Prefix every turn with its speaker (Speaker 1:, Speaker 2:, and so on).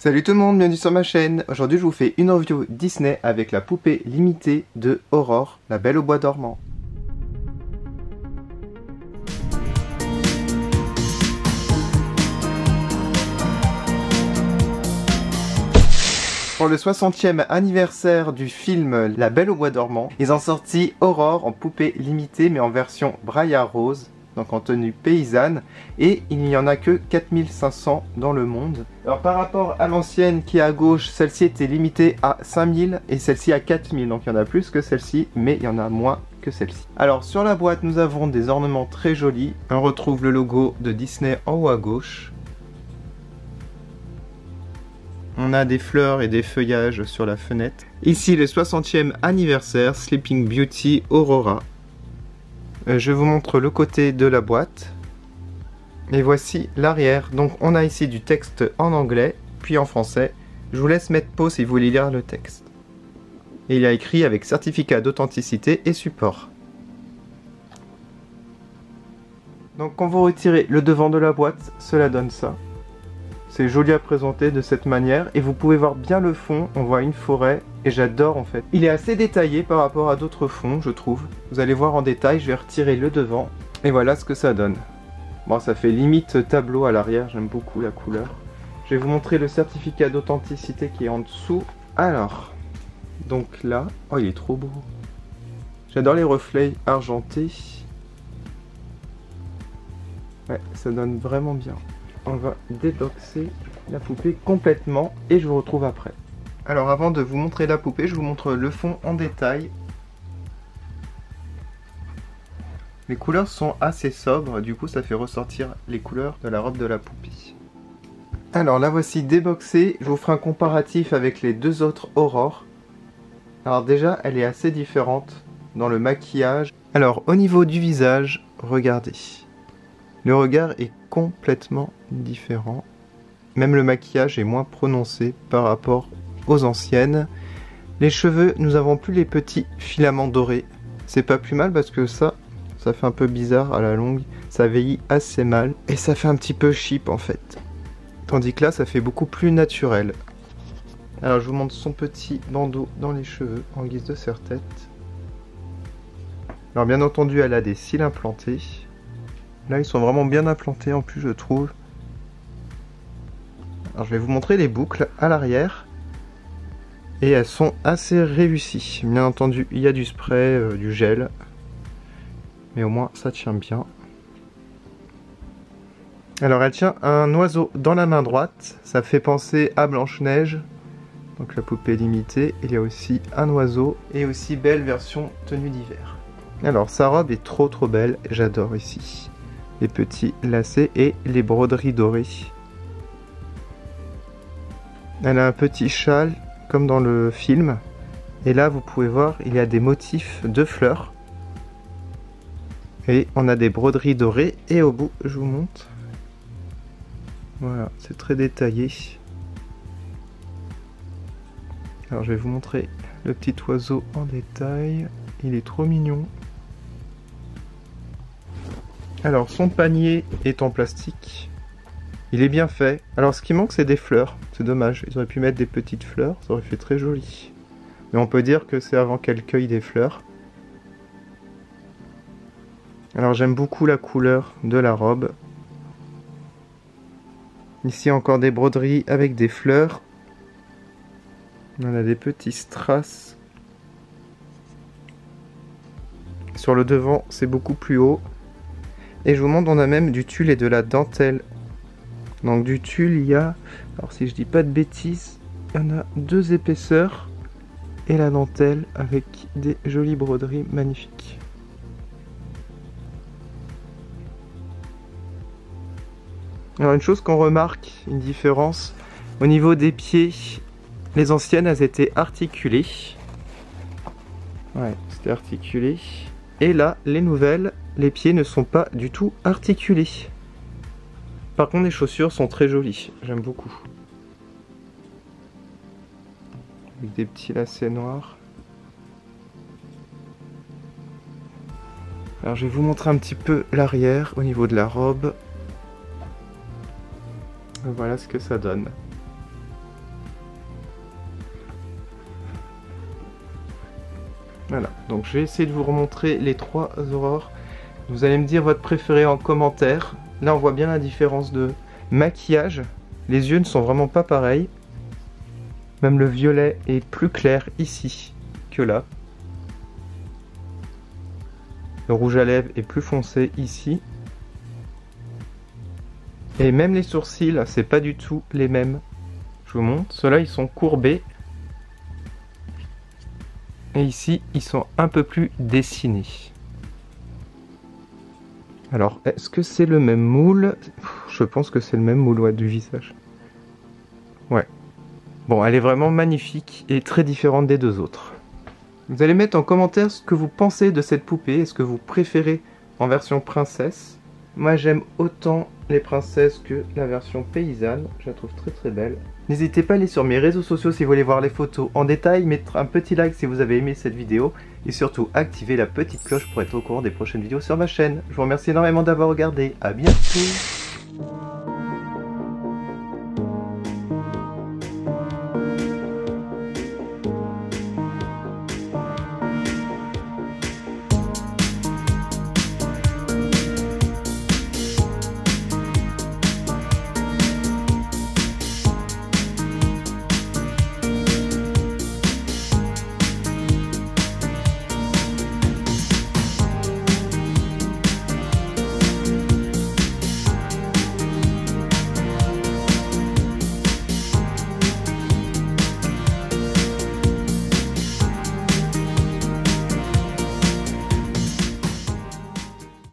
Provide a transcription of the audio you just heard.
Speaker 1: Salut tout le monde, bienvenue sur ma chaîne. Aujourd'hui je vous fais une review Disney avec la poupée limitée de Aurore, la Belle au bois dormant. Pour le 60e anniversaire du film La Belle au bois dormant, ils ont sorti Aurore en poupée limitée mais en version Brailla rose, donc en tenue paysanne, et il n'y en a que 4500 dans le monde. Alors par rapport à l'ancienne qui est à gauche, celle-ci était limitée à 5000 et celle-ci à 4000, donc il y en a plus que celle-ci, mais il y en a moins que celle-ci. Alors sur la boîte, nous avons des ornements très jolis. On retrouve le logo de Disney en haut à gauche. On a des fleurs et des feuillages sur la fenêtre. Ici, le 60e anniversaire, Sleeping Beauty Aurora. Je vous montre le côté de la boîte. Et voici l'arrière. Donc on a ici du texte en anglais, puis en français. Je vous laisse mettre pause si vous voulez lire le texte. Et il y a écrit avec certificat d'authenticité et support. Donc quand vous retirez le devant de la boîte, cela donne ça. C'est joli à présenter de cette manière et vous pouvez voir bien le fond, on voit une forêt et j'adore en fait. Il est assez détaillé par rapport à d'autres fonds je trouve. Vous allez voir en détail, je vais retirer le devant et voilà ce que ça donne. Bon, ça fait limite tableau à l'arrière, j'aime beaucoup la couleur. Je vais vous montrer le certificat d'authenticité qui est en dessous. Alors, donc là, oh il est trop beau. J'adore les reflets argentés. Ouais, ça donne vraiment bien. On va déboxer la poupée complètement et je vous retrouve après. Alors avant de vous montrer la poupée, je vous montre le fond en détail. Les couleurs sont assez sobres, du coup ça fait ressortir les couleurs de la robe de la poupée. Alors la voici déboxée, je vous ferai un comparatif avec les deux autres Aurores. Alors déjà elle est assez différente dans le maquillage. Alors au niveau du visage, regardez. Le regard est complètement différent. Même le maquillage est moins prononcé par rapport aux anciennes. Les cheveux, nous avons plus les petits filaments dorés. C'est pas plus mal parce que ça fait un peu bizarre à la longue. Ça vieillit assez mal et ça fait un petit peu cheap en fait. Tandis que là, ça fait beaucoup plus naturel. Alors je vous montre son petit bandeau dans les cheveux en guise de serre-tête. Alors bien entendu, elle a des cils implantés. Là, ils sont vraiment bien implantés en plus, je trouve. Alors, je vais vous montrer les boucles à l'arrière. Et elles sont assez réussies. Bien entendu, il y a du spray, du gel. Mais au moins, ça tient bien. Alors, elle tient un oiseau dans la main droite. Ça fait penser à Blanche-Neige. Donc, la poupée limitée. Il y a aussi un oiseau. Et aussi belle version tenue d'hiver. Alors, sa robe est trop belle. J'adore ici. Les petits lacets et les broderies dorées. Elle a un petit châle comme dans le film. Et là vous pouvez voir, il y a des motifs de fleurs. Et on a des broderies dorées. Et au bout, je vous montre. Voilà, c'est très détaillé. Alors je vais vous montrer le petit oiseau en détail. Il est trop mignon. Alors son panier est en plastique, il est bien fait. Alors ce qui manque c'est des fleurs, c'est dommage, ils auraient pu mettre des petites fleurs, ça aurait fait très joli. Mais on peut dire que c'est avant qu'elle cueille des fleurs. Alors j'aime beaucoup la couleur de la robe. Ici encore des broderies avec des fleurs. On a des petits strass. Sur le devant c'est beaucoup plus haut. Et je vous montre, on a même du tulle et de la dentelle. Donc du tulle, il y a, alors si je dis pas de bêtises, il y en a 2 épaisseurs. Et la dentelle avec des jolies broderies magnifiques. Alors une chose qu'on remarque, une différence, au niveau des pieds, les anciennes elles étaient articulées. Ouais, c'était articulé. Et là, les nouvelles, les pieds ne sont pas du tout articulés. Par contre, les chaussures sont très jolies. J'aime beaucoup. Avec des petits lacets noirs. Alors, je vais vous montrer un petit peu l'arrière au niveau de la robe. Voilà ce que ça donne. Voilà, donc je vais essayer de vous remontrer les 3 aurores. Vous allez me dire votre préféré en commentaire. Là on voit bien la différence de maquillage. Les yeux ne sont vraiment pas pareils. Même le violet est plus clair ici que là. Le rouge à lèvres est plus foncé ici. Et même les sourcils, c'est pas du tout les mêmes. Je vous montre. Ceux-là, ils sont courbés. Et ici, ils sont un peu plus dessinés. Alors, est-ce que c'est le même moule? Je pense que c'est le même moule, ouais, du visage. Ouais. Bon, elle est vraiment magnifique et très différente des deux autres. Vous allez mettre en commentaire ce que vous pensez de cette poupée. Est-ce que vous préférez en version princesse? Moi, j'aime autant les princesses que la version paysanne. Je la trouve très très belle. N'hésitez pas à aller sur mes réseaux sociaux si vous voulez voir les photos en détail, mettre un petit like si vous avez aimé cette vidéo et surtout activer la petite cloche pour être au courant des prochaines vidéos sur ma chaîne. Je vous remercie énormément d'avoir regardé. À bientôt.